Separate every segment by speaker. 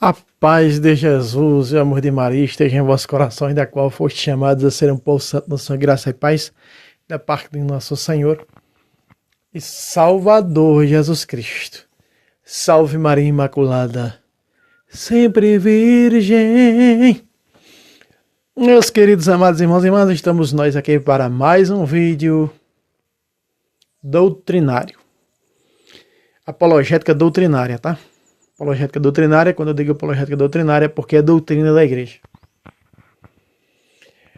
Speaker 1: A paz de Jesus e o amor de Maria estejam em vossos corações, da qual foste chamados a ser um povo santo na sua graça e paz, da parte de nosso Senhor e Salvador Jesus Cristo. Salve Maria Imaculada, sempre Virgem. Meus queridos amados irmãos e irmãs, estamos nós aqui para mais um vídeo doutrinário. Apologética doutrinária, tá? Apologética doutrinária, quando eu digo apologética doutrinária, é porque é doutrina da igreja.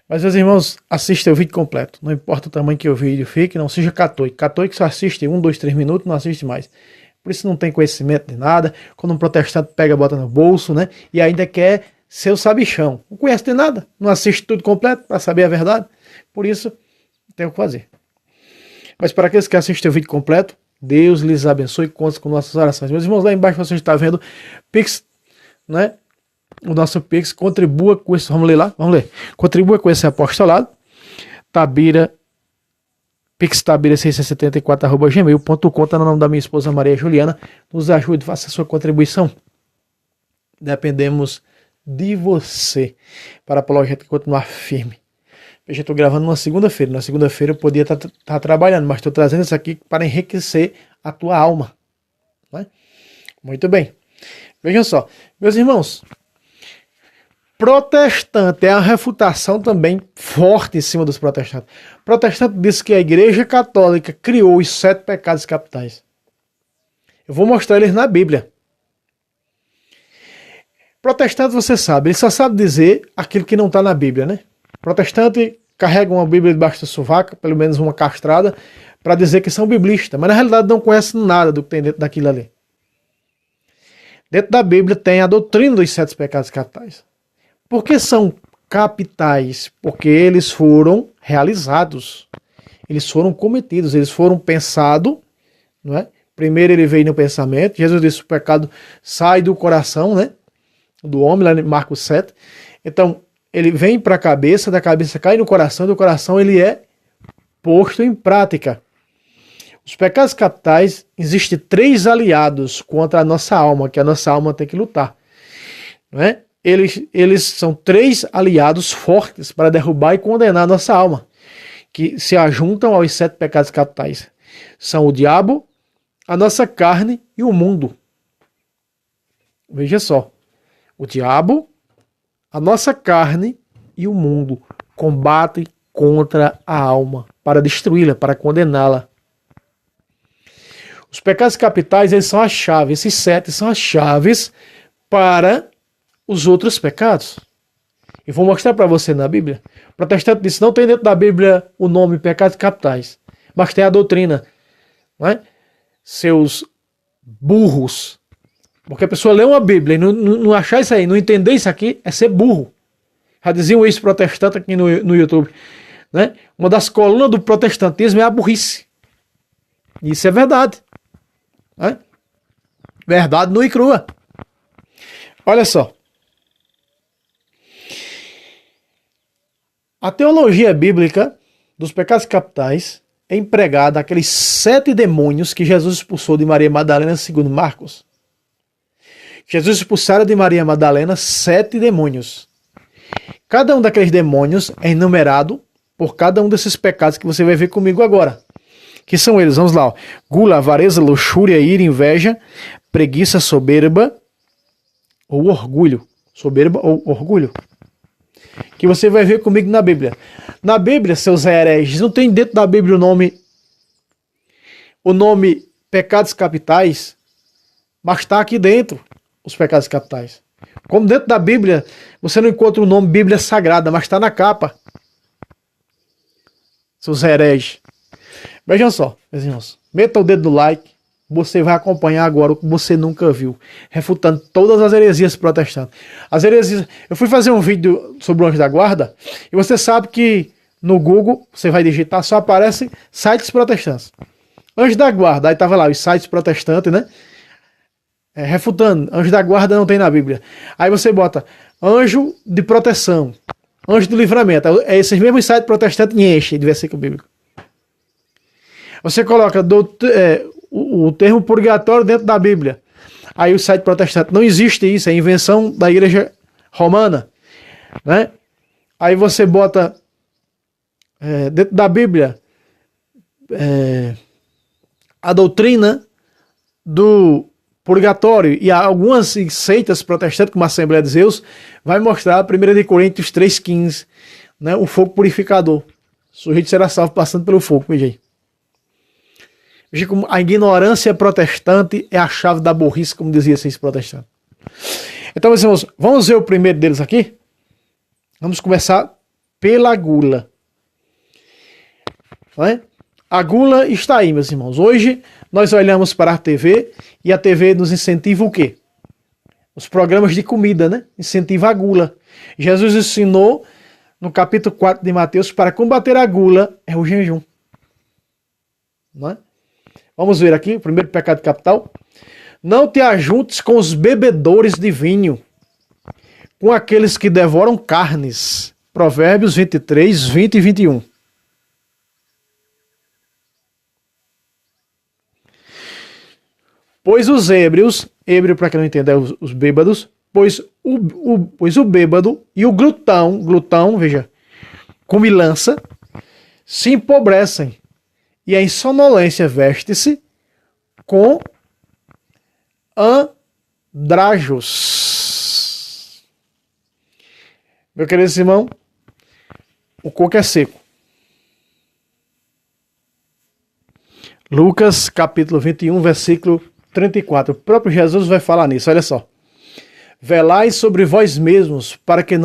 Speaker 1: Mas, meus irmãos, assista o vídeo completo. Não importa o tamanho que o vídeo fique, não seja católico. Católico só assiste 1, 2, 3 minutos, não assiste mais. Por isso não tem conhecimento de nada. Quando um protestante pega, bota no bolso, né? E ainda quer ser o sabichão. Não conhece de nada. Não assiste tudo completo para saber a verdade. Por isso, tem o que fazer. Mas para aqueles que assistem o vídeo completo, Deus lhes abençoe e conte com nossas orações. Meus irmãos, lá embaixo você está vendo Pix, né? O nosso Pix, contribua com isso. Vamos ler lá? Vamos ler. Contribua com esse apostolado. Tabira, pixtabira674@gmail.com, tá no nome da minha esposa Maria Juliana. Nos ajude, faça a sua contribuição. Dependemos de você para a apologética continuar firme. Eu já estou gravando numa segunda-feira. Na segunda-feira eu podia estar trabalhando, mas estou trazendo isso aqui para enriquecer a tua alma. Né? Muito bem. Vejam só. Meus irmãos, protestante é uma refutação também forte em cima dos protestantes. Protestante diz que a Igreja Católica criou os 7 pecados capitais. Eu vou mostrar eles na Bíblia. Protestante, você sabe, ele só sabe dizer aquilo que não está na Bíblia, né? Protestante carrega uma Bíblia debaixo do sovaco, pelo menos uma castrada, para dizer que são biblistas, mas na realidade não conhecem nada do que tem dentro daquilo ali. Dentro da Bíblia tem a doutrina dos 7 pecados capitais. Por que são capitais? Porque eles foram realizados, eles foram cometidos, eles foram pensados, não é? Primeiro ele veio no pensamento, Jesus disse: o pecado sai do coração, né? Do homem, lá em Marcos 7. Então, ele vem para a cabeça, da cabeça cai no coração, do coração ele é posto em prática. Os pecados capitais, existem 3 aliados contra a nossa alma, que a nossa alma tem que lutar. Não é? Eles são 3 aliados fortes para derrubar e condenar a nossa alma, que se ajuntam aos 7 pecados capitais. São o diabo, a nossa carne e o mundo. Veja só. O diabo, a nossa carne e o mundo combatem contra a alma para destruí-la, para condená-la. Os pecados capitais, eles são a chave, esses 7 são as chaves para os outros pecados. Eu vou mostrar para você na Bíblia. O protestante disse: não tem dentro da Bíblia o nome pecados capitais, mas tem a doutrina. Não é? Seus burros. Porque a pessoa lê uma Bíblia e não achar isso aí, não entender isso aqui, é ser burro. Já diziam isso protestante aqui no YouTube. Né? Uma das colunas do protestantismo é a burrice. Isso é verdade. Né? Verdade nua e crua. Olha só. A teologia bíblica dos pecados capitais é empregada aqueles 7 demônios que Jesus expulsou de Maria Madalena, segundo Marcos. Jesus expulsara de Maria Madalena 7 demônios. Cada um daqueles demônios é enumerado por cada um desses pecados que você vai ver comigo agora. Que são eles, vamos lá. Ó. Gula, avareza, luxúria, ira, inveja, preguiça, soberba ou orgulho. Soberba ou orgulho. Que você vai ver comigo na Bíblia. Na Bíblia, seus hereges, não tem dentro da Bíblia o nome pecados capitais, mas está aqui dentro. Os pecados capitais. Como dentro da Bíblia, você não encontra o nome Bíblia Sagrada, mas está na capa. Seus hereges. Vejam só, meus irmãos. Meta o dedo no like. Você vai acompanhar agora o que você nunca viu. Refutando todas as heresias protestantes. As heresias... Eu fui fazer um vídeo sobre o Anjo da Guarda. E você sabe que no Google, você vai digitar, só aparecem sites protestantes. Anjo da Guarda. Aí estava lá os sites protestantes, né? Refutando, anjo da guarda não tem na Bíblia. Aí você bota anjo de proteção, anjo do livramento. É esses mesmos sites protestantes enchem de versículo bíblico. Você coloca o termo purgatório dentro da Bíblia. Aí o site protestante, não existe isso, é invenção da igreja romana, né? Aí você bota dentro da Bíblia a doutrina do purgatório, e algumas seitas protestantes, como a Assembleia de Deus, vai mostrar 1 Coríntios 3,15, né? O fogo purificador. O sujeito será salvo passando pelo fogo, veja aí. Veja como a ignorância protestante é a chave da burrice, como dizia esses protestantes. Então, meus irmãos, vamos ver o primeiro deles aqui? Vamos começar pela gula. A gula está aí, meus irmãos. Hoje nós olhamos para a TV e a TV nos incentiva o quê? Os programas de comida, né? Incentiva a gula. Jesus ensinou no capítulo 4 de Mateus, para combater a gula é o jejum. Não é? Vamos ver aqui, o primeiro pecado capital. Não te ajuntes com os bebedores de vinho, com aqueles que devoram carnes. Provérbios 23, 20 e 21. Pois os ébrios, ébrio para quem não entender, os bêbados, pois o bêbado e o glutão, veja, comilança, se empobrecem, e a insonolência veste-se com andrajos. Meu querido irmão, o coco é seco. Lucas capítulo 21, versículo 34. O próprio Jesus vai falar nisso, olha só. Velai sobre vós mesmos, para que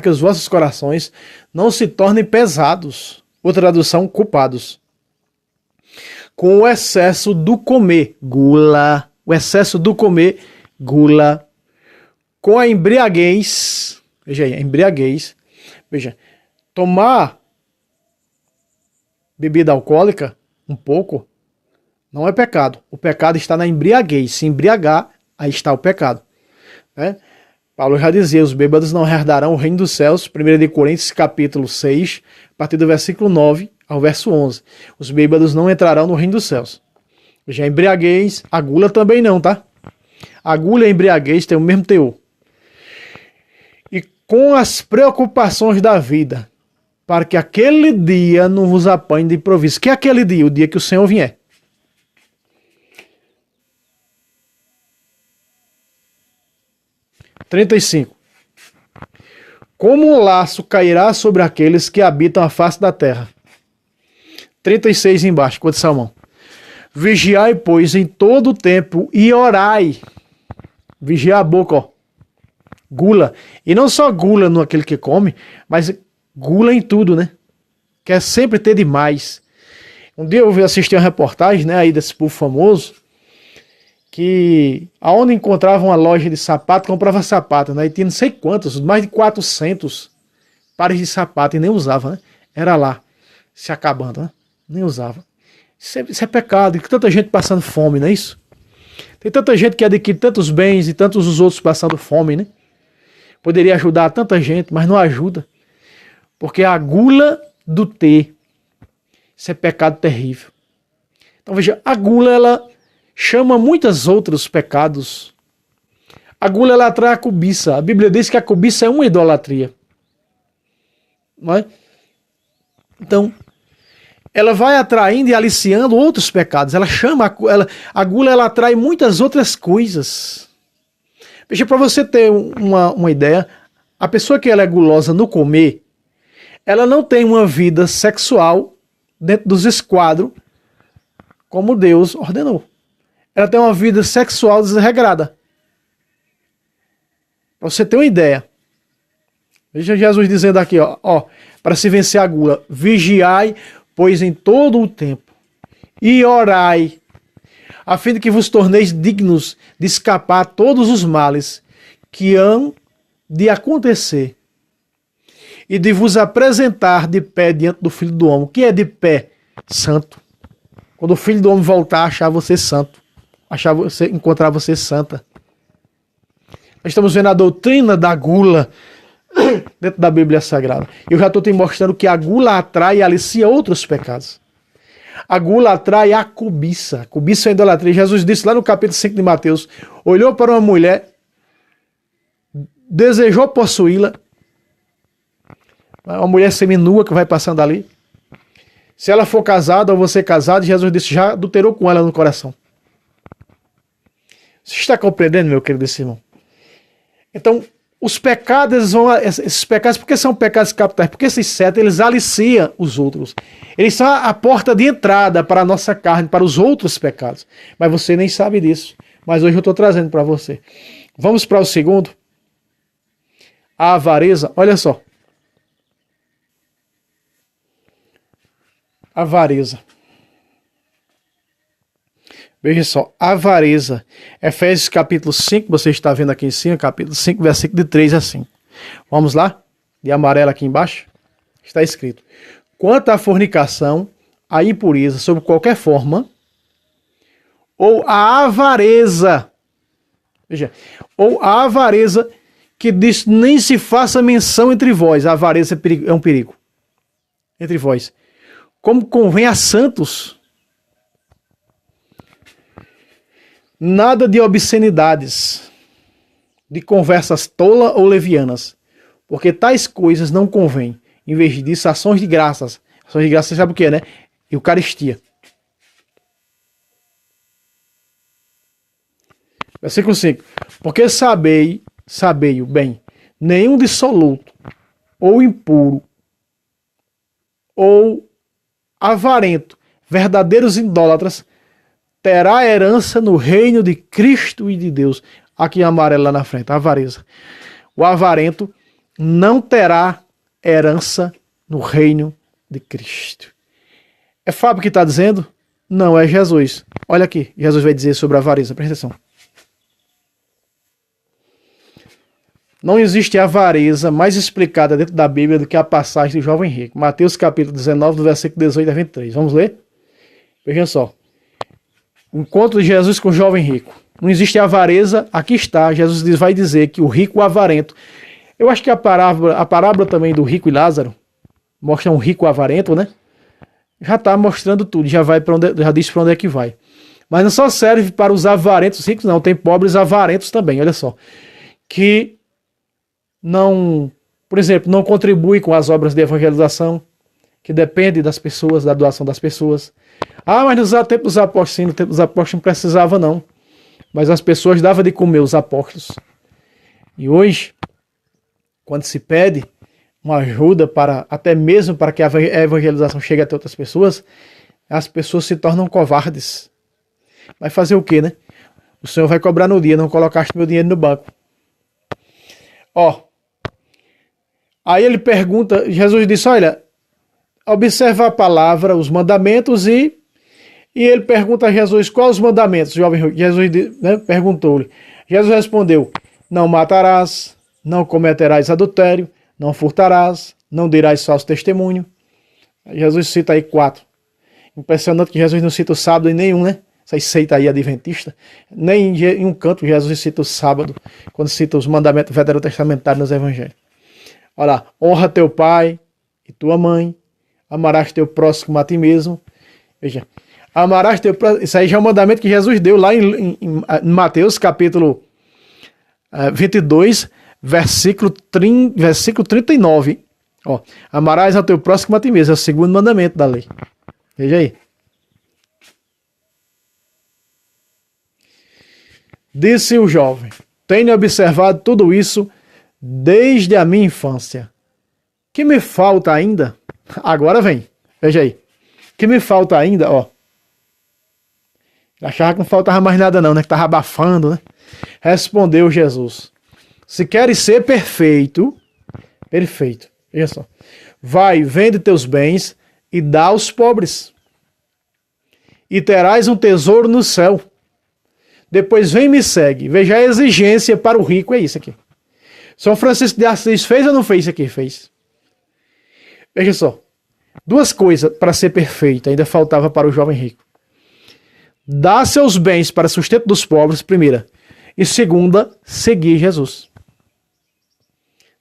Speaker 1: os vossos corações não se tornem pesados. Outra tradução, culpados. Com o excesso do comer, gula. O excesso do comer, gula. Com a embriaguez, veja aí, a embriaguez. Veja, tomar bebida alcoólica, um pouco, não é pecado. O pecado está na embriaguez. Se embriagar, aí está o pecado. Paulo já dizia, os bêbados não herdarão o reino dos céus, 1 Coríntios capítulo 6, a partir do versículo 9 ao verso 11. Os bêbados não entrarão no reino dos céus. Já a embriaguez, a gula também não, tá? A gula e a embriaguez têm o mesmo teor. E com as preocupações da vida, para que aquele dia não vos apanhe de improviso. Que é aquele dia? O dia que o Senhor vier. 35. Como um laço cairá sobre aqueles que habitam a face da terra. 36 embaixo, quanto Salmão. Vigiai, pois, em todo o tempo e orai. Vigiar a boca, ó. Gula. E não só gula no aquele que come, mas gula em tudo, né? Quer sempre ter demais. Um dia eu assisti uma reportagem, né, aí desse povo famoso, que aonde encontrava uma loja de sapato, comprava sapato, né? E tinha não sei quantos, mais de 400 pares de sapato e nem usava, né? Era lá, se acabando, né? Nem usava. Isso é pecado, e tanta gente passando fome, não é isso? Tem tanta gente que adquire tantos bens e tantos os outros passando fome, né? Poderia ajudar tanta gente, mas não ajuda. Porque a gula do ter, isso é pecado terrível. Então veja, a gula, ela chama muitos outros pecados. A gula, ela atrai a cobiça. A Bíblia diz que a cobiça é uma idolatria. Não é? Então, ela vai atraindo e aliciando outros pecados. Ela chama, a gula, ela atrai muitas outras coisas. Veja, para você ter uma ideia, a pessoa que ela é gulosa no comer, ela não tem uma vida sexual dentro dos esquadros como Deus ordenou. Ela tem uma vida sexual desregrada. Para você ter uma ideia. Veja Jesus dizendo aqui, ó, para se vencer a gula, vigiai, pois em todo o tempo, e orai, a fim de que vos torneis dignos de escapar a todos os males que hão de acontecer, e de vos apresentar de pé diante do Filho do Homem. O que é de pé? Santo. Quando o Filho do Homem voltar, achar você santo. Encontrar você santa. Nós estamos vendo a doutrina da gula dentro da Bíblia Sagrada. Eu já estou te mostrando que a gula atrai e alicia outros pecados. A gula atrai a cobiça. A cobiça é a idolatria. Jesus disse lá no capítulo 5 de Mateus, olhou para uma mulher, desejou possuí-la, uma mulher seminua que vai passando ali. Se ela for casada ou você casado, Jesus disse, já adulterou com ela no coração. Você está compreendendo, meu querido irmão? Então, os pecados, esses pecados, por que são pecados capitais? Porque esses sete, eles aliciam os outros. Eles são a porta de entrada para a nossa carne, para os outros pecados. Mas você nem sabe disso. Mas hoje eu estou trazendo para você. Vamos para o segundo. A avareza. Olha só. Avareza. Veja só, avareza. Efésios capítulo 5, você está vendo aqui em cima, capítulo 5, versículo de 3 a 5. Vamos lá? De amarelo aqui embaixo. Está escrito. Quanto à fornicação, à impureza, sob qualquer forma, ou a avareza, veja, ou a avareza que diz, nem se faça menção entre vós. A avareza é um perigo. Entre vós. Como convém a santos, nada de obscenidades, de conversas tolas ou levianas, porque tais coisas não convêm. Em vez disso, ações de graças. Ações de graças, você sabe o que é, né? Eucaristia. Versículo 5. Porque sabei-o bem, nenhum dissoluto, ou impuro, ou avarento, verdadeiros idólatras, terá herança no reino de Cristo e de Deus. Aqui amarelo lá na frente, a avareza. O avarento não terá herança no reino de Cristo. É Fábio que está dizendo? Não, é Jesus. Olha aqui, Jesus vai dizer sobre a avareza, presta atenção. Não existe avareza mais explicada dentro da Bíblia do que a passagem do jovem rico. Mateus capítulo 19, do versículo 18 a 23. Vamos ler? Vejam só. Encontro de Jesus com o jovem rico. Não existe avareza, aqui está. Jesus vai dizer que o rico, o avarento. Eu acho que a parábola também do rico e Lázaro mostra um rico avarento, né? Já está mostrando tudo, já diz para onde é que vai. Mas não só serve para os avarentos ricos, não. Tem pobres avarentos também, olha só. Que não, por exemplo, não contribui com as obras de evangelização, que depende das pessoas, da doação das pessoas. Ah, mas no tempo dos apóstolos, sim, no tempo dos apóstolos não precisava não. Mas as pessoas davam de comer os apóstolos. E hoje, quando se pede uma ajuda para, até mesmo para que a evangelização chegue até outras pessoas, as pessoas se tornam covardes. Vai fazer o quê, né? O Senhor vai cobrar no dia, não colocaste meu dinheiro no banco. Ó, aí ele pergunta, Jesus disse, olha, observa a palavra, os mandamentos e ele pergunta a Jesus, quais os mandamentos? Jesus perguntou-lhe. Jesus respondeu, não matarás, não cometerás adultério, não furtarás, não dirás falso testemunho. Jesus cita aí 4. Impressionante que Jesus não cita o sábado em nenhum, né? Essa seita aí adventista. Nem em um canto Jesus cita o sábado, quando cita os mandamentos veterotestamentários nos evangelhos. Olha lá, honra teu pai e tua mãe, amarás teu próximo a ti mesmo. Veja, amarás teu próximo, isso aí já é um mandamento que Jesus deu lá em Mateus capítulo 22, versículo 39. Ó, amarás ao teu próximo a ti mesmo, é o segundo mandamento da lei. Veja aí. Disse o jovem, tenho observado tudo isso desde a minha infância. Que me falta ainda? Agora vem, veja aí. Que me falta ainda, ó. Achava que não faltava mais nada não, né? Que estava abafando, né? Respondeu Jesus. Se queres ser perfeito, veja só. Vai, vende teus bens e dá aos pobres. E terás um tesouro no céu. Depois vem e me segue. Veja a exigência para o rico, é isso aqui. São Francisco de Assis fez ou não fez isso aqui? Fez. Veja só. 2 coisas para ser perfeito ainda faltava para o jovem rico. Dar seus bens para sustento dos pobres, primeira. E segunda, seguir Jesus.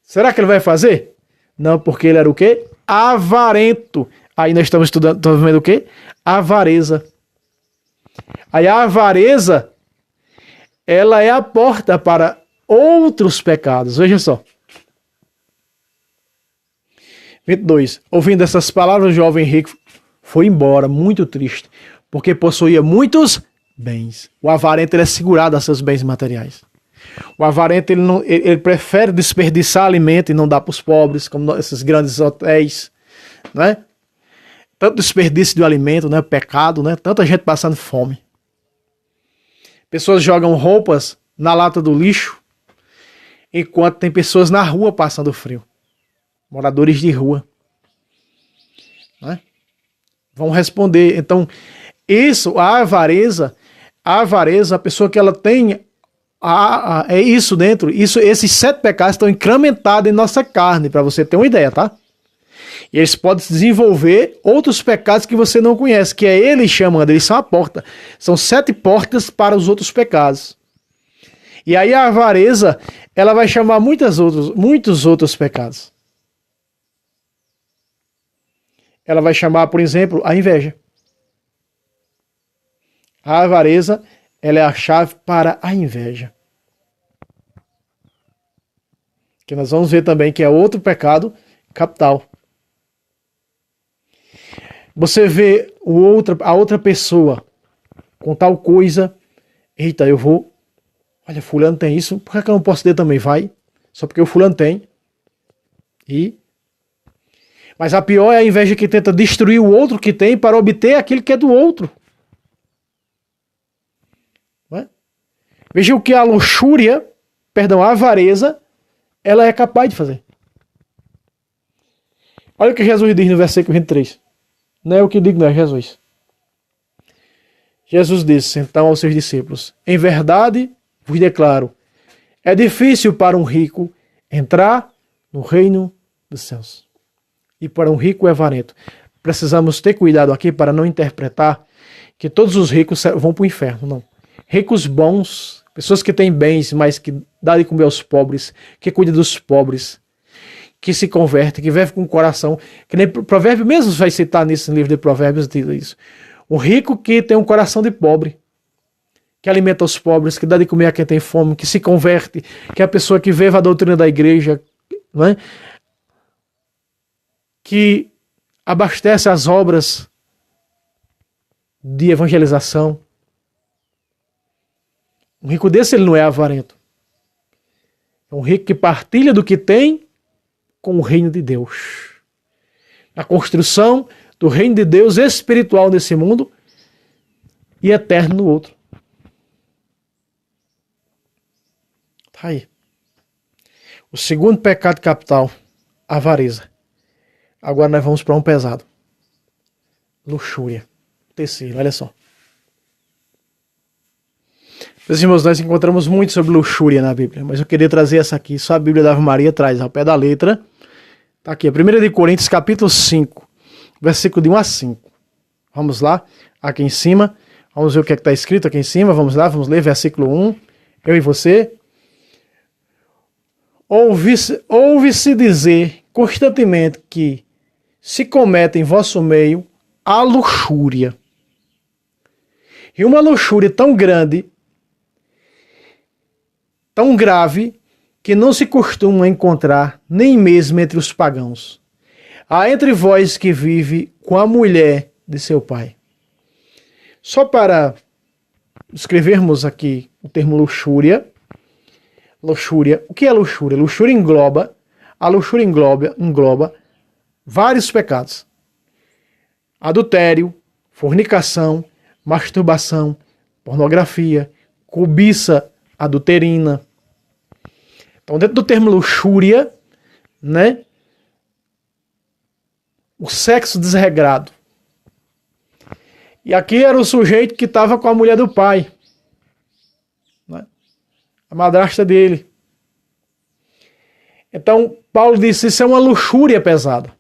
Speaker 1: Será que ele vai fazer? Não, porque ele era o quê? Avarento. Aí nós estamos vendo o quê? A avareza. Aí a avareza, ela é a porta para outros pecados. Veja só. 22. Ouvindo essas palavras, o jovem rico foi embora, muito triste, porque possuía muitos bens. O avarento, ele é segurado a seus bens materiais. O avarento, ele prefere desperdiçar alimento e não dar para os pobres, como esses grandes hotéis, né? Tanto desperdício de alimento, né? Pecado, né? Tanta gente passando fome. Pessoas jogam roupas na lata do lixo, enquanto tem pessoas na rua passando frio. Moradores de rua. Né? Vão responder. Então, isso, a avareza, a pessoa que ela tem é isso dentro. Esses 7 pecados estão incrementados em nossa carne, para você ter uma ideia, tá? E eles podem desenvolver outros pecados que você não conhece, que é ele chamando, eles são a porta. São 7 portas para os outros pecados. E aí a avareza, ela vai chamar muitos outros pecados. Ela vai chamar, por exemplo, a inveja. A avareza, ela é a chave para a inveja. Que nós vamos ver também que é outro pecado capital. Você vê a outra pessoa com tal coisa. Eita, eu vou. Olha, fulano tem isso. Por que eu não posso ter também? Vai. Só porque o fulano tem. Mas a pior é a inveja que tenta destruir o outro que tem para obter aquilo que é do outro. Não é? Veja o que a luxúria, a avareza, ela é capaz de fazer. Olha o que Jesus diz no versículo 23. Não é o que digo, não é Jesus. Jesus disse então aos seus discípulos: em verdade vos declaro, é difícil para um rico entrar no reino dos céus. E para um rico avarento. Precisamos ter cuidado aqui para não interpretar que todos os ricos vão para o inferno, não. Ricos bons, pessoas que têm bens, mas que dão de comer aos pobres, que cuidam dos pobres, que se convertem, que vivem com o coração, que nem Provérbio mesmo vai citar nesse livro de Provérbios, diz isso. Um rico que tem um coração de pobre, que alimenta os pobres, que dá de comer a quem tem fome, que se converte, que é a pessoa que vive a doutrina da igreja, não é? Que abastece as obras de evangelização. Um rico desse, ele não é avarento. É um rico que partilha do que tem com o reino de Deus. Na construção do reino de Deus espiritual nesse mundo e eterno no outro. Tá aí. O segundo pecado capital, avareza. Agora nós vamos para um pesado. Luxúria. Terceiro, olha só. Meus irmãos, nós encontramos muito sobre luxúria na Bíblia, mas eu queria trazer essa aqui. Só a Bíblia da Ave Maria traz ao pé da letra. Está aqui, 1 de Coríntios, capítulo 5, versículo de 1 a 5. Vamos lá, aqui em cima. Vamos ver o que está escrito aqui em cima. Vamos lá, vamos ler versículo 1. Eu e você. Ouve-se dizer constantemente que se comete em vosso meio a luxúria. E uma luxúria tão grande, tão grave, que não se costuma encontrar nem mesmo entre os pagãos. Há entre vós que vive com a mulher de seu pai. Só para escrevermos aqui o termo luxúria. Luxúria. O que é luxúria? A luxúria engloba vários pecados. Adultério, fornicação, masturbação, pornografia, cobiça adulterina. Então, dentro do termo luxúria, né? O sexo desregrado. E aqui era o sujeito que estava com a mulher do pai, né? A madrasta dele. Então, Paulo disse, isso é uma luxúria pesada.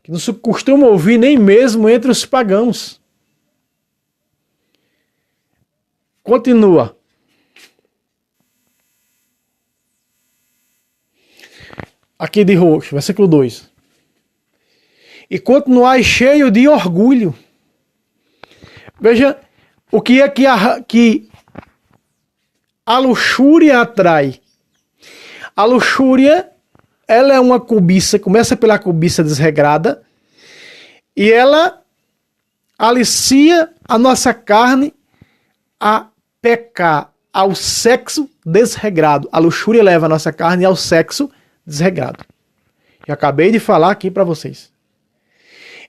Speaker 1: Que não se costuma ouvir nem mesmo entre os pagãos. Continua. Aqui de roxo, versículo 2. e continuais cheio de orgulho. Veja o que é que a luxúria atrai. A luxúria, ela é uma cobiça, começa pela cobiça desregrada, e ela alicia a nossa carne a pecar, ao sexo desregrado. A luxúria leva a nossa carne ao sexo desregrado. Já acabei de falar aqui para vocês.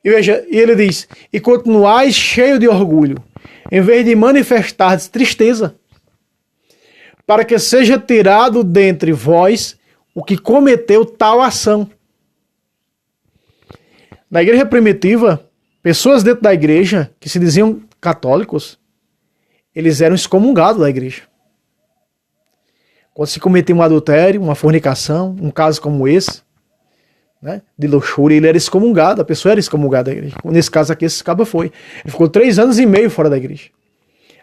Speaker 1: E veja, ele diz, e continuais cheio de orgulho, em vez de manifestar tristeza, para que seja tirado dentre vós o que cometeu tal ação. Na igreja primitiva, pessoas dentro da igreja, que se diziam católicos, eles eram excomungados da igreja. Quando se cometia um adultério, uma fornicação, um caso como esse, né, de luxúria, ele era excomungado, a pessoa era excomungada da igreja. Nesse caso aqui, esse cabo foi. Ele ficou 3 anos e meio fora da igreja.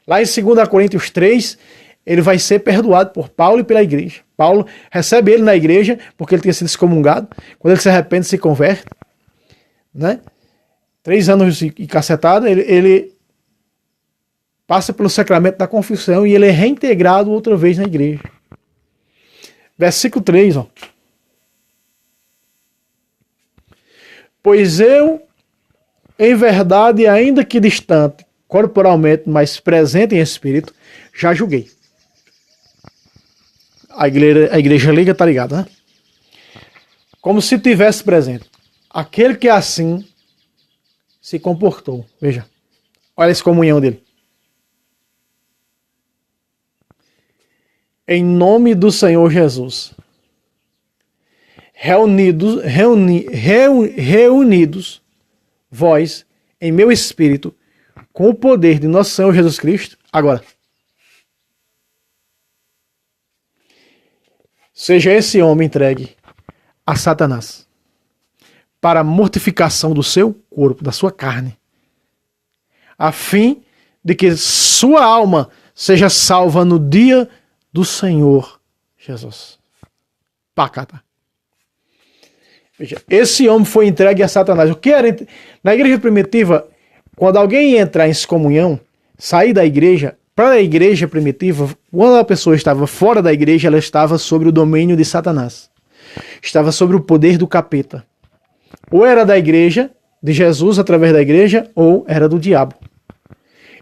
Speaker 1: Lá em 2 Coríntios 3, ele vai ser perdoado por Paulo e pela igreja. Paulo recebe ele na igreja, porque ele tinha sido excomungado. Quando ele se arrepende, se converte. Né? 3 anos e cacetado, ele passa pelo sacramento da confissão e ele é reintegrado outra vez na igreja. Versículo 3, ó. Pois eu, em verdade, ainda que distante, corporalmente, mas presente em espírito, já julguei. A igreja liga, tá ligado, né? Como se tivesse presente. Aquele que assim se comportou. Veja. Olha essa comunhão dele. Em nome do Senhor Jesus. Reunidos, vós, em meu espírito, com o poder de nosso Senhor Jesus Cristo, agora. Seja esse homem entregue a Satanás para a mortificação do seu corpo, da sua carne, a fim de que sua alma seja salva no dia do Senhor Jesus. Pacata. Veja, esse homem foi entregue a Satanás. O que era? Na igreja primitiva, quando alguém ia entrar em excomunhão, sair da igreja, para a igreja primitiva, quando a pessoa estava fora da igreja, ela estava sobre o domínio de Satanás. Estava sobre o poder do capeta. Ou era da igreja, de Jesus através da igreja, ou era do diabo.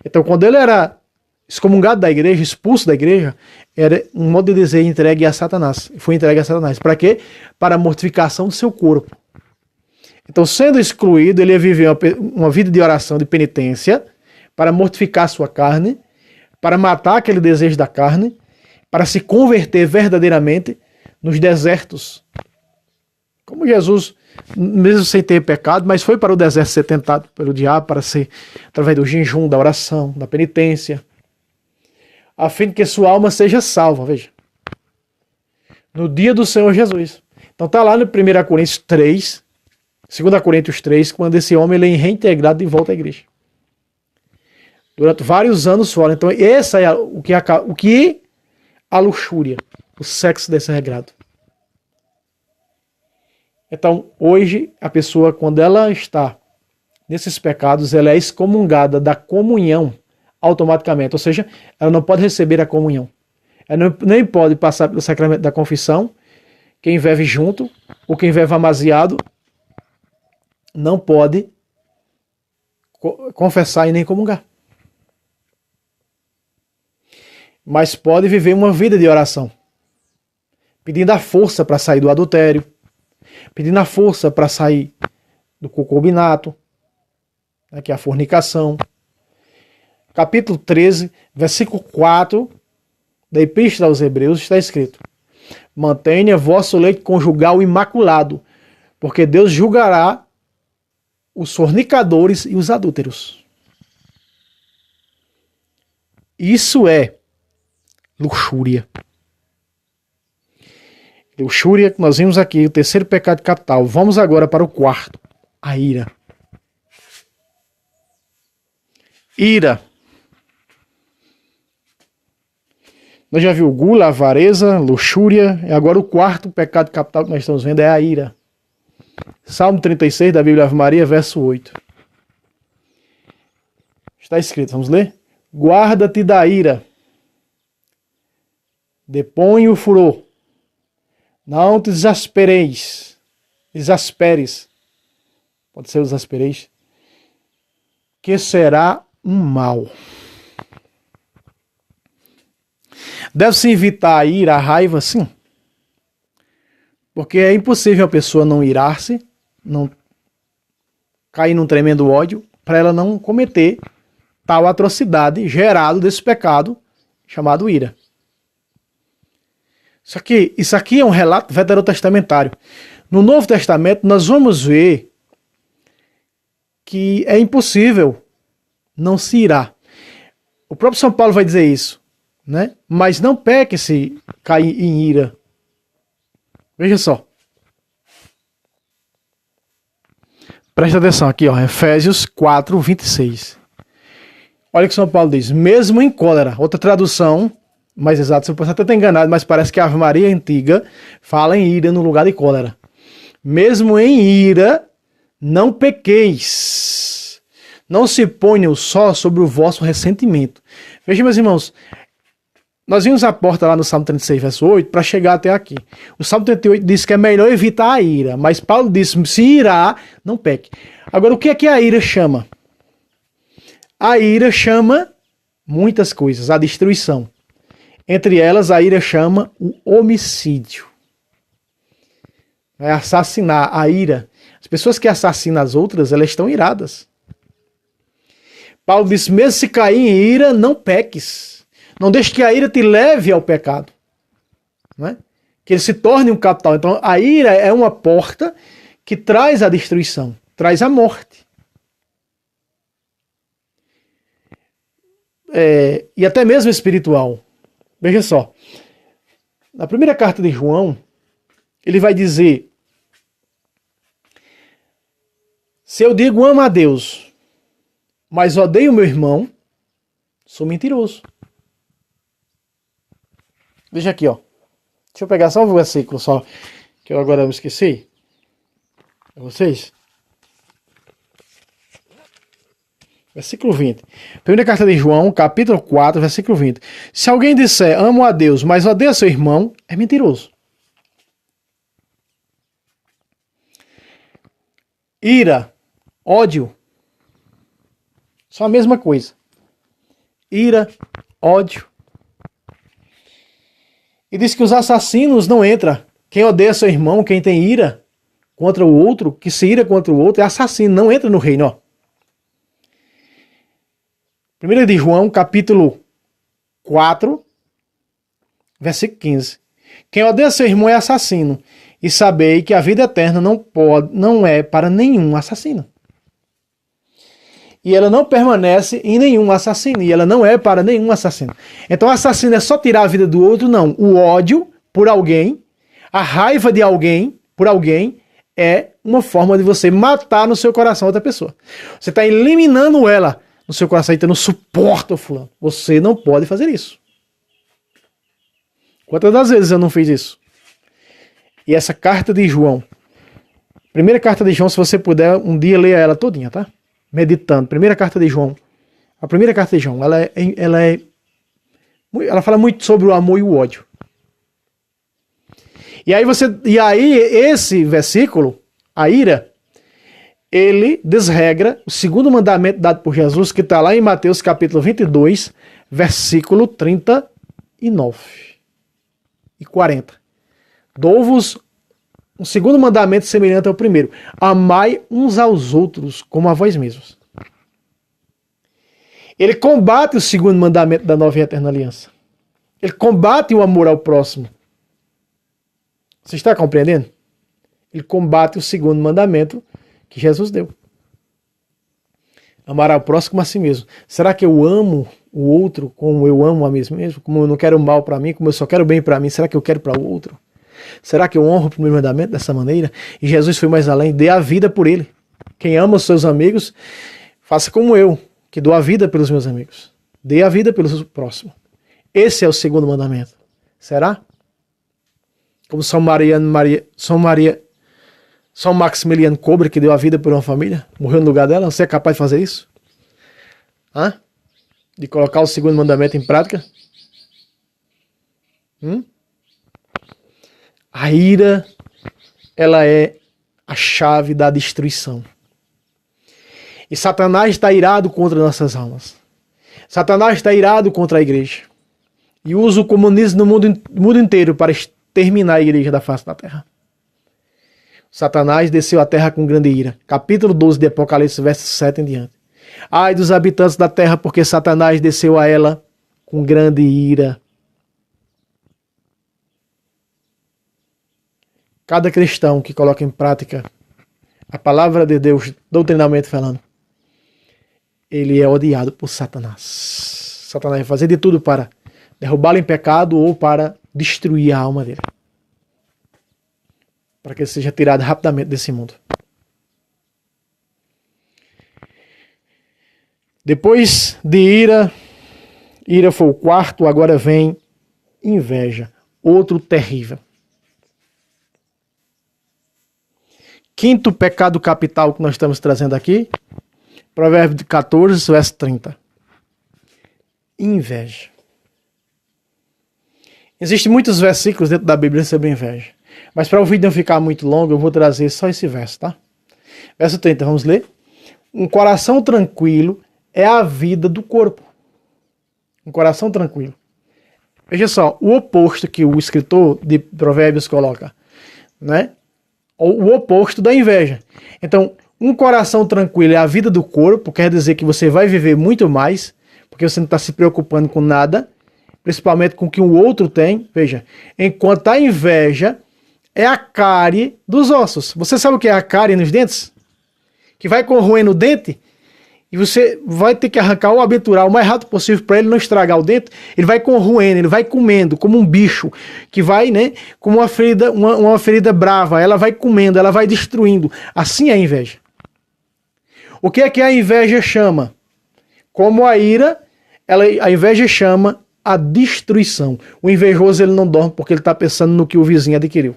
Speaker 1: Então, quando ele era excomungado da igreja, expulso da igreja, era um modo de dizer entregue a Satanás. Foi entregue a Satanás. Para quê? Para a mortificação do seu corpo. Então, sendo excluído, ele ia viver uma vida de oração, de penitência, para mortificar a sua carne, para matar aquele desejo da carne, para se converter verdadeiramente nos desertos. Como Jesus, mesmo sem ter pecado, mas foi para o deserto ser tentado pelo diabo, para ser através do jejum, da oração, da penitência, a fim de que sua alma seja salva, veja. No dia do Senhor Jesus. Então está lá no 1 Coríntios 3, 2 Coríntios 3, quando esse homem ele é reintegrado de volta à igreja. Durante vários anos fora. Então essa é o que a luxúria, o sexo desregrado. Então hoje a pessoa, quando ela está nesses pecados, ela é excomungada da comunhão automaticamente, ou seja, ela não pode receber a comunhão. Ela nem pode passar pelo sacramento da confissão. Quem vive junto, ou quem vive amaziado, não pode confessar e nem comungar. Mas pode viver uma vida de oração, pedindo a força para sair do adultério, pedindo a força para sair do concubinato, né, que é a fornicação. Capítulo 13, versículo 4 da Epístola aos Hebreus está escrito: mantenha vosso leito conjugal imaculado, porque Deus julgará os fornicadores e os adúlteros. Isso é luxúria. Luxúria, que nós vimos aqui, o terceiro pecado capital. Vamos agora para o quarto, a ira. Ira. Nós já vimos gula, avareza, luxúria, e agora o quarto pecado capital que nós estamos vendo é a ira. Salmo 36 da Bíblia Ave Maria, verso 8. Está escrito, vamos ler? Guarda-te da ira, depõe o furor, não te exasperes, pode ser exaspereis, que será um mal. Deve-se evitar a ira, a raiva, sim. Porque é impossível a pessoa não irar-se, não cair num tremendo ódio, para ela não cometer tal atrocidade gerado desse pecado chamado ira. Isso aqui é um relato veterotestamentário. No Novo Testamento, nós vamos ver que é impossível não se irar. O próprio São Paulo vai dizer isso, né? Mas não peque se cair em ira. Veja só. Presta atenção aqui, ó, Efésios 4, 26. Olha o que São Paulo diz. Mesmo em cólera. Outra tradução mais exata, você pode até ter enganado, mas parece que a Ave Maria antiga fala em ira no lugar de cólera. Mesmo em ira, não pequeis. Não se ponham só sobre o vosso ressentimento. Veja, meus irmãos, nós vimos a porta lá no Salmo 36, verso 8, para chegar até aqui. O Salmo 38 diz que é melhor evitar a ira, mas Paulo disse, se irar, não peque. Agora, o que é que a ira chama? A ira chama muitas coisas, a destruição. Entre elas, a ira chama o homicídio. É assassinar, a ira. As pessoas que assassinam as outras, elas estão iradas. Paulo disse, mesmo se cair em ira, não peques. Não deixe que a ira te leve ao pecado. Não é? Que ele se torne um capital. Então, a ira é uma porta que traz a destruição, traz a morte. E até mesmo espiritual. Veja só. Na primeira carta de João, ele vai dizer, se eu digo amo a Deus, mas odeio o meu irmão, sou mentiroso. Veja aqui, ó. Deixa eu pegar só o versículo, só, que eu agora esqueci. Para vocês. Versículo 20. Primeira carta de João, capítulo 4, versículo 20. Se alguém disser, amo a Deus, mas odeia seu irmão, é mentiroso. Ira, ódio, são a mesma coisa. Ira, ódio. E diz que os assassinos não entram. Quem odeia seu irmão, quem tem ira contra o outro, que se ira contra o outro, é assassino, não entra no reino, ó. 1 de João, capítulo 4, versículo 15. Quem odeia seu irmão é assassino, e sabei que a vida eterna não é para nenhum assassino. E ela não permanece em nenhum assassino, e ela não é para nenhum assassino. Então assassino é só tirar a vida do outro? Não. O ódio por alguém, a raiva de alguém por alguém, é uma forma de você matar no seu coração outra pessoa. Você está eliminando ela no seu coração, então não suporta o fulano. Você não pode fazer isso. Quantas das vezes eu não fiz isso? E essa carta de João, primeira carta de João, se você puder, um dia leia ela todinha, tá? Meditando. Primeira carta de João. A primeira carta de João, ela fala muito sobre o amor e o ódio. E aí esse versículo, a ira, ele desregra o segundo mandamento dado por Jesus, que está lá em Mateus capítulo 22, versículo 39 e 40. Dou-vos um segundo mandamento semelhante ao primeiro. Amai uns aos outros como a vós mesmos. Ele combate o segundo mandamento da nova e eterna aliança. Ele combate o amor ao próximo. Você está compreendendo? Ele combate o segundo mandamento que Jesus deu. Amará o próximo como a si mesmo. Será que eu amo o outro como eu amo a mim mesmo? Como eu não quero mal para mim, como eu só quero bem para mim, será que eu quero para o outro? Será que eu honro o primeiro mandamento dessa maneira? E Jesus foi mais além, dê a vida por ele. Quem ama os seus amigos, faça como eu, que dou a vida pelos meus amigos. Dê a vida pelo próximo. Esse é o segundo mandamento. Será? Como São São Maximiliano Kolbe, que deu a vida por uma família, morreu no lugar dela. Você é capaz de fazer isso? Hã? De colocar o segundo mandamento em prática? A ira, ela é a chave da destruição. E Satanás está irado contra nossas almas. Satanás está irado contra a igreja. E usa o comunismo no mundo inteiro para exterminar a igreja da face da terra. Satanás desceu à terra com grande ira. Capítulo 12 de Apocalipse, verso 7 em diante. Ai dos habitantes da terra, porque Satanás desceu a ela com grande ira. Cada cristão que coloca em prática a palavra de Deus, doutrinalmente falando, ele é odiado por Satanás. Satanás vai fazer de tudo para derrubá-lo em pecado ou para destruir a alma dele. Para que ele seja tirado rapidamente desse mundo. Depois de ira foi o quarto, agora vem inveja, outro terrível. Quinto pecado capital que nós estamos trazendo aqui, Provérbios 14, verso 30. Inveja. Existem muitos versículos dentro da Bíblia sobre inveja. Mas para o vídeo não ficar muito longo, eu vou trazer só esse verso, tá? Verso 30, vamos ler? Um coração tranquilo é a vida do corpo. Um coração tranquilo. Veja só, o oposto que o escritor de Provérbios coloca, né? O oposto da inveja. Então, um coração tranquilo é a vida do corpo, quer dizer que você vai viver muito mais, porque você não está se preocupando com nada, principalmente com o que o outro tem. Veja, enquanto a inveja é a cárie dos ossos. Você sabe o que é a cárie nos dentes? Que vai corroendo o dente e você vai ter que arrancar ou abenturar o mais rápido possível para ele não estragar o dente. Ele vai corroendo, ele vai comendo como um bicho que vai, né, como uma ferida brava. Ela vai comendo, ela vai destruindo. Assim é a inveja. O que é que a inveja chama? Como a ira, a inveja chama a destruição. O invejoso ele não dorme porque ele está pensando no que o vizinho adquiriu.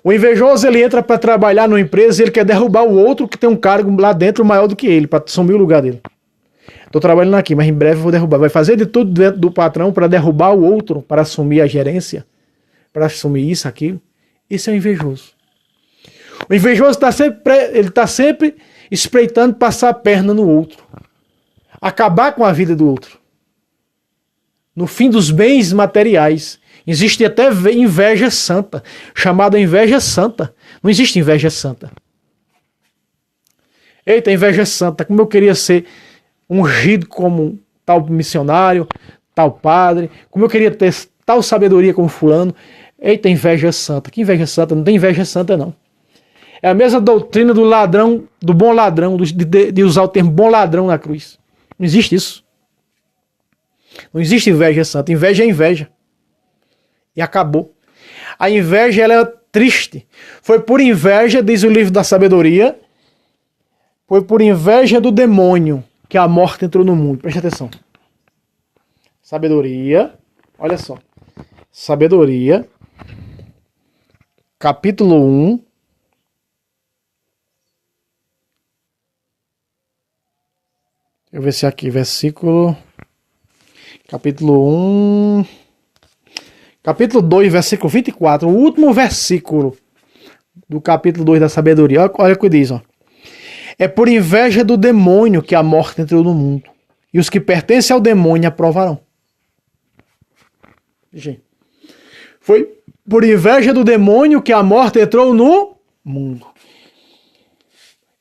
Speaker 1: O invejoso ele entra para trabalhar numa empresa e ele quer derrubar o outro que tem um cargo lá dentro maior do que ele, para assumir o lugar dele. Estou trabalhando aqui, mas em breve eu vou derrubar. Vai fazer de tudo dentro do patrão para derrubar o outro, para assumir a gerência, para assumir isso, aquilo. Isso é o invejoso. O invejoso está sempre espreitando passar a perna no outro. Acabar com a vida do outro. No fim dos bens materiais. Existe até inveja santa, chamada inveja santa. Não existe inveja santa. Eita, inveja santa, como eu queria ser ungido como tal missionário, tal padre, como eu queria ter tal sabedoria como fulano. Eita, inveja santa. Que inveja santa? Não tem inveja santa, não. É a mesma doutrina do ladrão, do bom ladrão, de usar o termo bom ladrão na cruz. Não existe isso. Não existe inveja santa. Inveja é inveja. E acabou. A inveja, ela é triste. Foi por inveja, diz o livro da sabedoria, foi por inveja do demônio que a morte entrou no mundo. Preste atenção. Sabedoria, olha só. Sabedoria, capítulo 1. Deixa eu ver se aqui, versículo... Capítulo 1... Capítulo 2, versículo 24, o último versículo do capítulo 2 da sabedoria. Olha o que diz, ó. É por inveja do demônio que a morte entrou no mundo, e os que pertencem ao demônio aprovarão. Gente, foi por inveja do demônio que a morte entrou no mundo.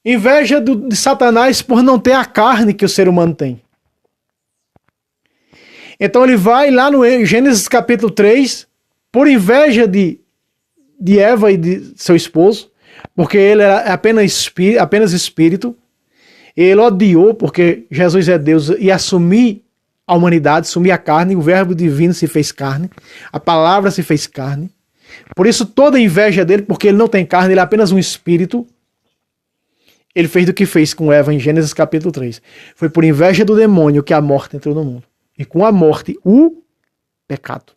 Speaker 1: Inveja de Satanás por não ter a carne que o ser humano tem. Então ele vai lá no Gênesis capítulo 3, por inveja de Eva e de seu esposo, porque ele era apenas espírito, ele odiou porque Jesus é Deus e assumir a humanidade, assumir a carne, o verbo divino se fez carne, a palavra se fez carne. Por isso toda a inveja dele, porque ele não tem carne, ele é apenas um espírito, ele fez do que fez com Eva em Gênesis capítulo 3. Foi por inveja do demônio que a morte entrou no mundo. E com a morte, o pecado.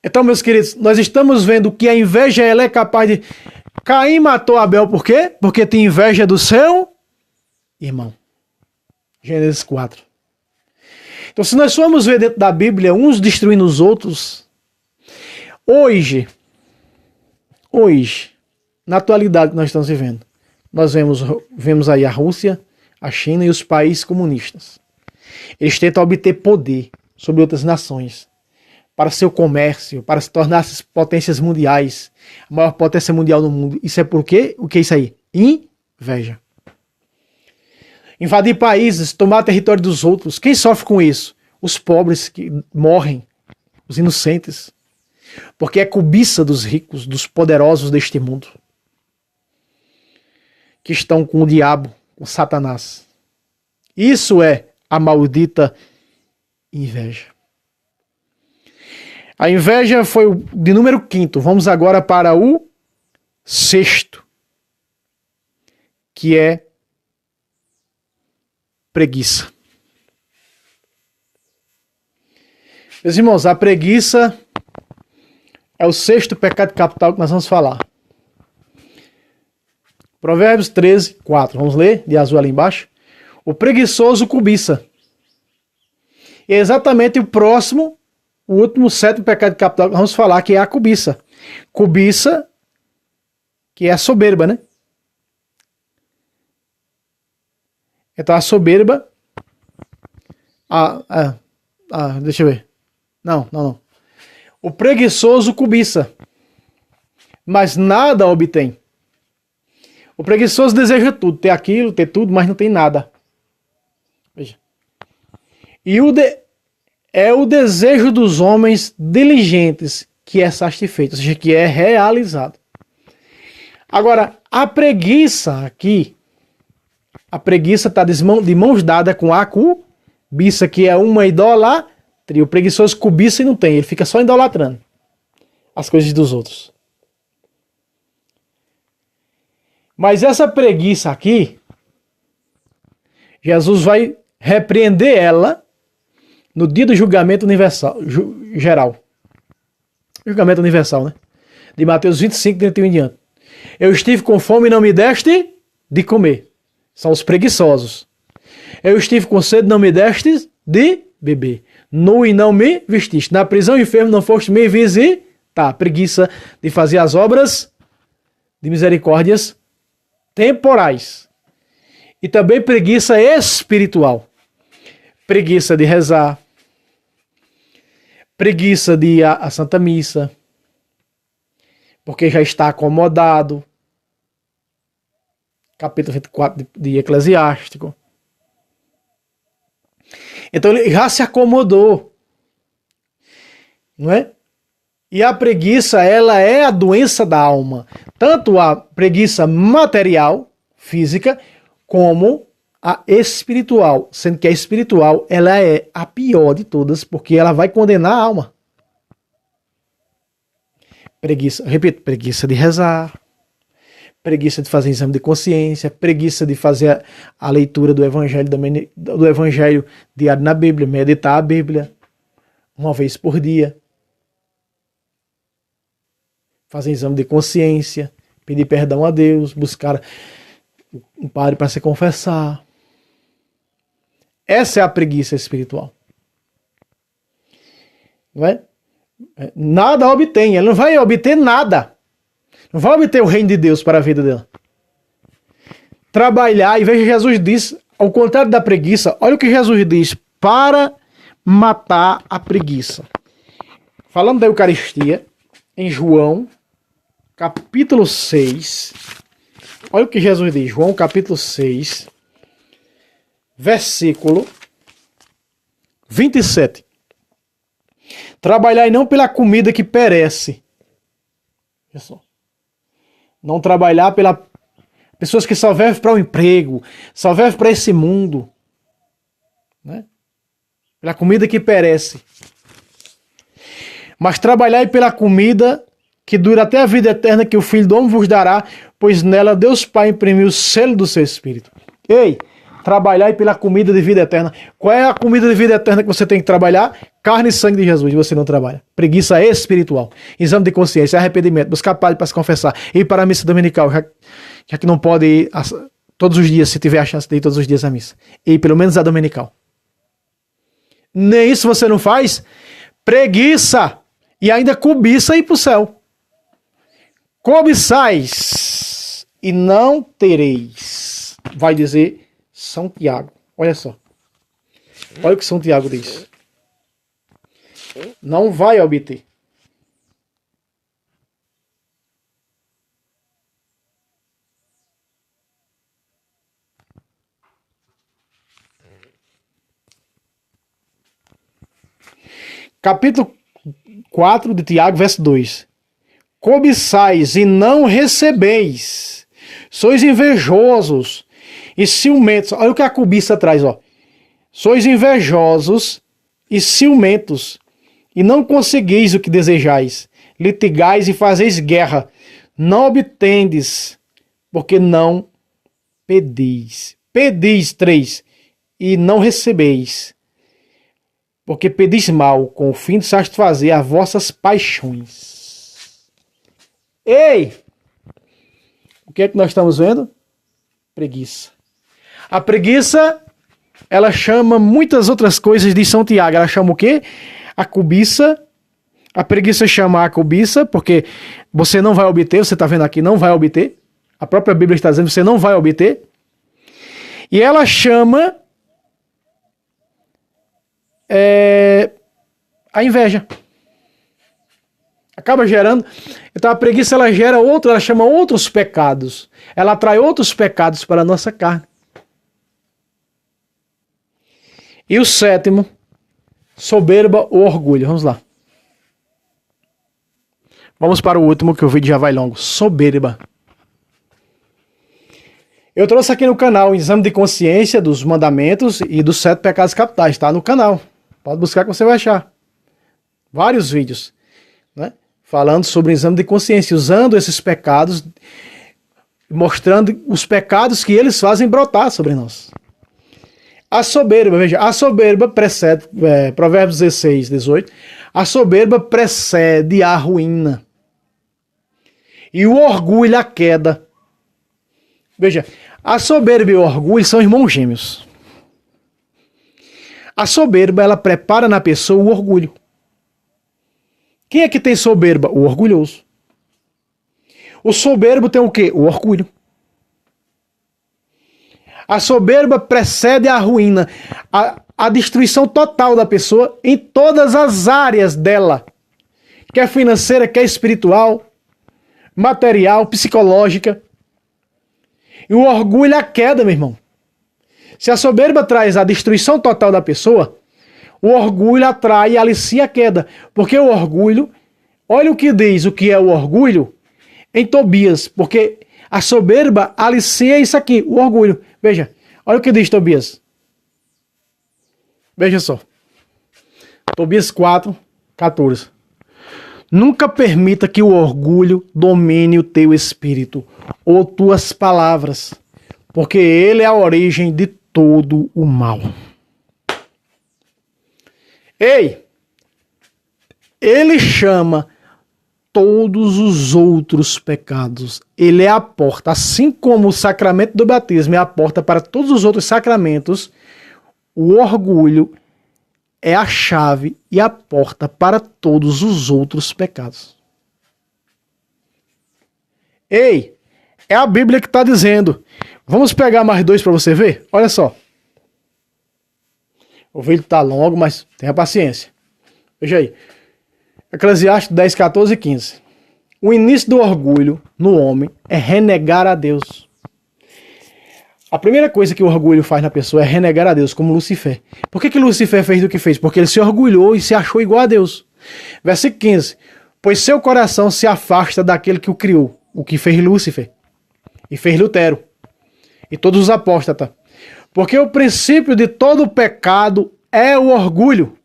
Speaker 1: Então, meus queridos, nós estamos vendo que a inveja ela é capaz de... Caim matou Abel por quê? Porque tinha inveja do seu irmão. Gênesis 4. Então, se nós formos ver dentro da Bíblia, uns destruindo os outros, hoje, na atualidade que nós estamos vivendo, nós vemos aí a Rússia, a China e os países comunistas. Eles tentam obter poder sobre outras nações para seu comércio, para se tornar potências mundiais, a maior potência mundial do mundo. Isso é por quê? O que é isso aí? Inveja. Invadir países, tomar território dos outros. Quem sofre com isso? Os pobres que morrem, os inocentes. Porque é cobiça dos ricos, dos poderosos deste mundo, que estão com o diabo, com Satanás. Isso é a maldita inveja. A inveja foi o de número 5. Vamos agora para o 6º, que é preguiça. Meus irmãos, a preguiça é o 6º pecado capital que nós vamos falar. Provérbios 13, 4. Vamos ler de azul ali embaixo. O preguiçoso cobiça. E é exatamente o próximo, o último 7º pecado capital que nós vamos falar, que é a cobiça. Cobiça, que é a soberba, né? Então a soberba... deixa eu ver. Não. O preguiçoso cobiça, mas nada obtém. O preguiçoso deseja tudo, ter aquilo, ter tudo, mas não tem nada. Veja. E é o desejo dos homens diligentes que é satisfeito, ou seja, que é realizado. Agora, a preguiça aqui, a preguiça está de mãos dadas com a cobiça, que é uma idolatria. O preguiçoso cobiça e não tem, ele fica só idolatrando as coisas dos outros. Mas essa preguiça aqui, Jesus vai repreender ela no dia do julgamento universal, geral. Julgamento universal, né? De Mateus 25, 31 em diante. Eu estive com fome e não me deste de comer. São os preguiçosos. Eu estive com sede e não me deste de beber. Nu e não me vestiste. Na prisão enfermo não foste me visitar. Preguiça de fazer as obras de misericórdias temporais. E também preguiça espiritual. Preguiça de rezar. Preguiça de ir à Santa Missa. Porque já está acomodado. Capítulo 24 de Eclesiástico. Então ele já se acomodou. Não é? E a preguiça, ela é a doença da alma. Tanto a preguiça material, física, como a espiritual. Sendo que a espiritual, ela é a pior de todas, porque ela vai condenar a alma. Preguiça, repito, preguiça de rezar. Preguiça de fazer exame de consciência, preguiça de fazer a leitura do evangelho diário na Bíblia, meditar a Bíblia uma vez por dia, fazer exame de consciência, pedir perdão a Deus, buscar um padre para se confessar. Essa é a preguiça espiritual. Não é? Nada obtém, ela não vai obter nada. Não vai obter o reino de Deus para a vida dela. Trabalhar, e veja, Jesus diz, ao contrário da preguiça, olha o que Jesus diz, para matar a preguiça. Falando da Eucaristia, em João, capítulo 6, olha o que Jesus diz, João capítulo 6, versículo 27. Trabalhai não pela comida que perece. Olha só. Não trabalhar pela pessoas que só vivem para o emprego, só vivem para esse mundo, né? Pela comida que perece. Mas trabalhai pela comida que dura até a vida eterna, que o Filho do Homem vos dará, pois nela Deus Pai imprimiu o selo do seu Espírito. Ei, trabalhar pela comida de vida eterna. Qual é a comida de vida eterna que você tem que trabalhar? Carne e sangue de Jesus, você não trabalha. Preguiça espiritual. Exame de consciência, arrependimento, buscar padre para se confessar, ir para a missa dominical, já que não pode ir todos os dias, se tiver a chance de ir todos os dias à missa. E pelo menos a dominical. Nem isso você não faz? Preguiça! E ainda cobiça ir para o céu. Cobiçais e não tereis. Vai dizer São Tiago. Olha só. Olha o que São Tiago diz. Não vai obter. Capítulo 4 de Tiago, verso 2. Cobiçais e não recebeis. Sois invejosos e ciumentos. Olha o que a cobiça traz, ó. Sois invejosos e ciumentos, e não conseguis o que desejais. Litigais e fazeis guerra. Não obtendes, porque não pedis. Pedis, 3, e não recebeis, porque pedis mal, com o fim de satisfazer as vossas paixões. Ei! O que é que nós estamos vendo? Preguiça. A preguiça, ela chama muitas outras coisas de São Tiago. Ela chama o quê? A cobiça. A preguiça chama a cobiça, porque você não vai obter, você está vendo aqui, não vai obter. A própria Bíblia está dizendo que você não vai obter. E ela chama a inveja. Acaba gerando. Então a preguiça ela gera outro, ela chama outros pecados. Ela atrai outros pecados para a nossa carne. E o sétimo, soberba ou orgulho. Vamos lá. Vamos para o último, que o vídeo já vai longo. Soberba. Eu trouxe aqui no canal o exame de consciência dos mandamentos e dos 7 pecados capitais. Está no canal. Pode buscar que você vai achar. Vários vídeos, né? Falando sobre o exame de consciência, usando esses pecados, mostrando os pecados que eles fazem brotar sobre nós. A soberba, veja, a soberba precede, Provérbios 16, 18, a soberba precede a ruína. E o orgulho a queda. Veja, a soberba e o orgulho são irmãos gêmeos. A soberba, ela prepara na pessoa o orgulho. Quem é que tem soberba? O orgulhoso. O soberbo tem o quê? O orgulho. A soberba precede a ruína, a destruição total da pessoa em todas as áreas dela. Quer financeira, quer espiritual, material, psicológica. E o orgulho é a queda, meu irmão. Se a soberba traz a destruição total da pessoa, o orgulho atrai e alicia a queda. Porque o orgulho, olha o que diz o que é o orgulho em Tobias. Porque a soberba alicia isso aqui, o orgulho. Veja, olha o que diz Tobias. Veja só. Tobias 4, 14. Nunca permita que o orgulho domine o teu espírito ou tuas palavras, porque ele é a origem de todo o mal. Ei! Ele chama todos os outros pecados. Ele é a porta, assim como o sacramento do batismo é a porta para todos os outros sacramentos, o orgulho é a chave e a porta para todos os outros pecados. Ei, é a Bíblia que está dizendo. Vamos pegar mais 2 para você ver? Olha só. O vídeo está longo, mas tenha paciência. Veja aí. Eclesiastes 10, 14 e 15. O início do orgulho no homem é renegar a Deus. A primeira coisa que o orgulho faz na pessoa é renegar a Deus, como Lucifer. Por que Lucifer fez o que fez? Porque ele se orgulhou e se achou igual a Deus. Versículo 15. Pois seu coração se afasta daquele que o criou, o que fez Lúcifer, e fez Lutero, e todos os apóstatas. Porque o princípio de todo pecado é o orgulho.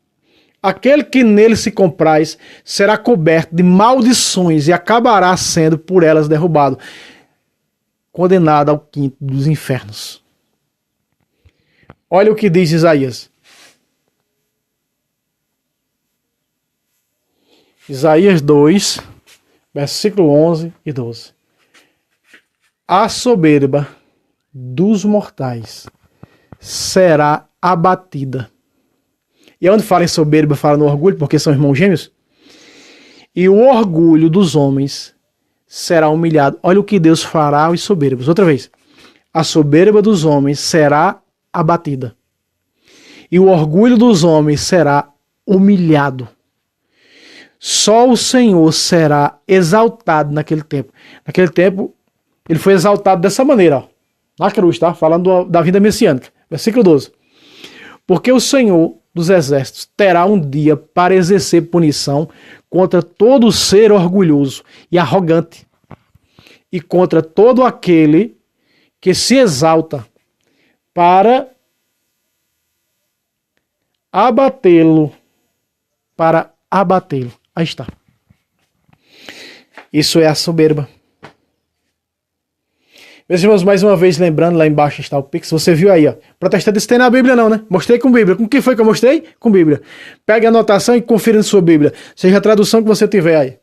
Speaker 1: Aquele que nele se compraz será coberto de maldições e acabará sendo por elas derrubado, condenado ao quinto dos infernos. Olha o que diz Isaías. Isaías 2, versículo 11 e 12. A soberba dos mortais será abatida. E onde fala em soberba, fala no orgulho, porque são irmãos gêmeos. E o orgulho dos homens será humilhado. Olha o que Deus fará aos soberbos. Outra vez. A soberba dos homens será abatida. E o orgulho dos homens será humilhado. Só o Senhor será exaltado naquele tempo. Naquele tempo, ele foi exaltado dessa maneira, ó, na cruz, tá? Falando da vida messiânica. Versículo 12. Porque o Senhor dos exércitos terá um dia para exercer punição contra todo ser orgulhoso e arrogante, e contra todo aquele que se exalta, para abatê-lo, Aí está. Isso é a soberba. Meus irmãos, mais uma vez lembrando, lá embaixo está o Pix. Você viu aí, ó. Protestante, isso tem na Bíblia não, né? Mostrei com Bíblia. Com que foi que eu mostrei? Com Bíblia. Pegue a anotação e confira na sua Bíblia. Seja a tradução que você tiver aí.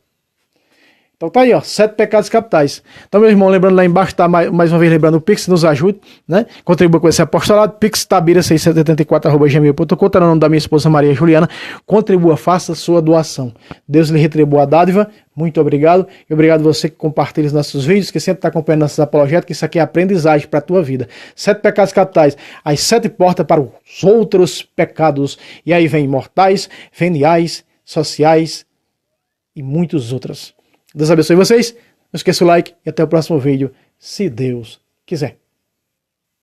Speaker 1: Então tá aí, ó, 7 pecados capitais. Então, meu irmão, lembrando lá embaixo, tá mais uma vez lembrando o Pix, nos ajude, né? Contribua com esse apostolado, pixtabira674@gmail.com, tá no nome da minha esposa Maria Juliana. Contribua, faça sua doação. Deus lhe retribua a dádiva. Muito obrigado. E obrigado você que compartilha os nossos vídeos, que sempre está acompanhando nossos apologéticos, que isso aqui é aprendizagem para a tua vida. 7 pecados capitais, as 7 portas para os outros pecados. E aí vem mortais, veniais, sociais e muitos outros. Deus abençoe vocês. Não esqueça o like e até o próximo vídeo, se Deus quiser.